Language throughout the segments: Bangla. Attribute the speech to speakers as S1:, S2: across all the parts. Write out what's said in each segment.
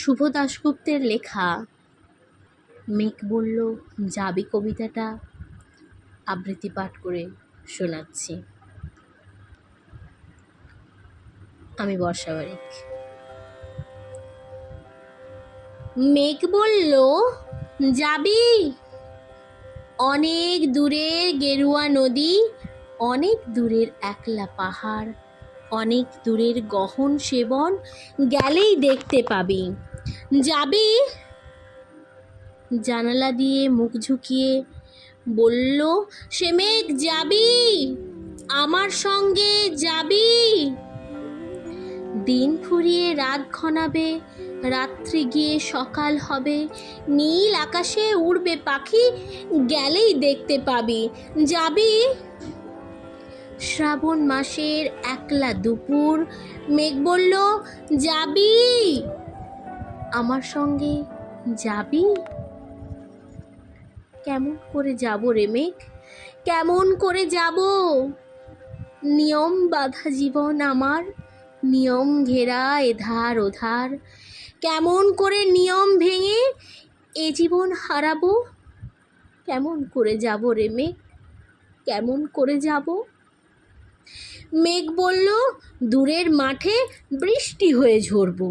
S1: শুভ দাশগুপ্তের লেখা মেঘ বলল যাবি কবিতাটা আবৃত্তি পাঠ করে শোনাচ্ছি। আমি বর্ষা বারিক। মেঘ বলল যাবি, অনেক দূরের গেরুয়া নদী, অনেক দূরের একলা পাহাড়, অনেক দূরের গহন সেবন, গেলেই দেখতে পাবি। যাবি? জানালা দিয়ে মুখ ঝুঁকিয়ে বলল সে মেঘ, যাবি আমার সঙ্গে, যাবি? দিন ফুরিয়ে রাত ঘনাবে, রাত্রি গিয়ে সকাল হবে, নীল আকাশে উড়বে পাখি, গেলেই দেখতে পাবি। যাবি? শ্রাবণ মাসের একলা দুপুর, মেঘ বলল যাবি আমার সঙ্গে, যাবি? কেমন করে যাব রে মেঘ, কেমন করে যাব? নিয়ম বাঁধা জীবন আমার, নিয়ম ঘেরা এধার ওধার, কেমন করে নিয়ম ভেঙে এ জীবন হারাবো? কেমন করে যাব রে মেঘ, কেমন করে যাব? মেঘ বলল দূরের মাঠে বৃষ্টি হয়ে ঝরবো,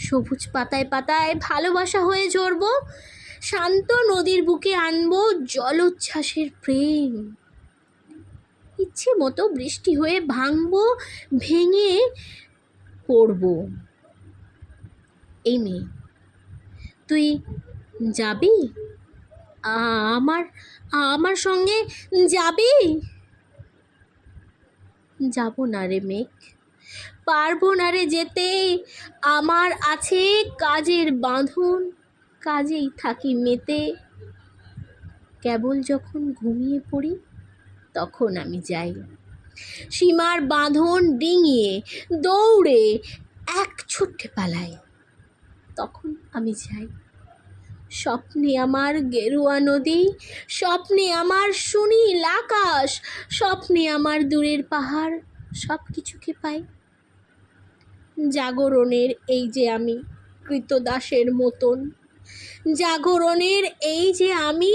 S1: সবুজ পাতায় পাতায় ভালোবাসা হয়ে ঝরবো, শান্ত নদীর বুকে আনবো জলোচ্ছ্বাসের প্রেম। ইচ্ছে মতো বৃষ্টি হয়ে ভাঙবো, ভেঙে পড়বো। এই মেয়ে, তুই যাবি আমার সঙ্গে, যাবি? যাব না রে মেঘ, পারবো না রে যেতে, আমার আছে কাজের বাঁধন, কাজেই থাকি মেতে। কেবল যখন ঘুমিয়ে পড়ি তখন আমি যাই, সীমার বাঁধন ডিঙিয়ে দৌড়ে এক ছুটে পালাই, তখন আমি যাই। স্বপ্নে আমার গেরুয়া নদী, স্বপ্নে আমার সুনীল আকাশ, স্বপ্নে আমার দূরের পাহাড়, সব কিছুকে পাই। জাগরণের এই যে আমি কৃতদাসের মতন, জাগরণের এই যে আমি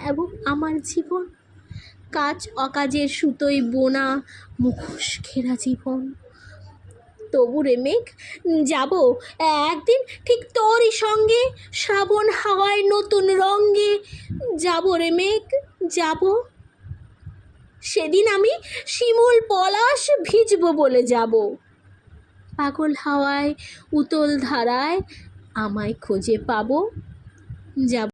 S1: এবং আমার জীবন, কাজ অকাজের সুতোয় বোনা মুখোশ ঘেরা জীবন। তবু রে মেঘ যাব একদিন ঠিক তোরই সঙ্গে, শ্রাবণ হাওয়ায় নতুন রঙ্গে। যাব রে মেঘ, যাব। সেদিন আমি শিমুল পলাশ ভিজব বলে যাব, পাগল হাওয়ায় উতল ধারায় আমায় খুঁজে পাবো। যাব।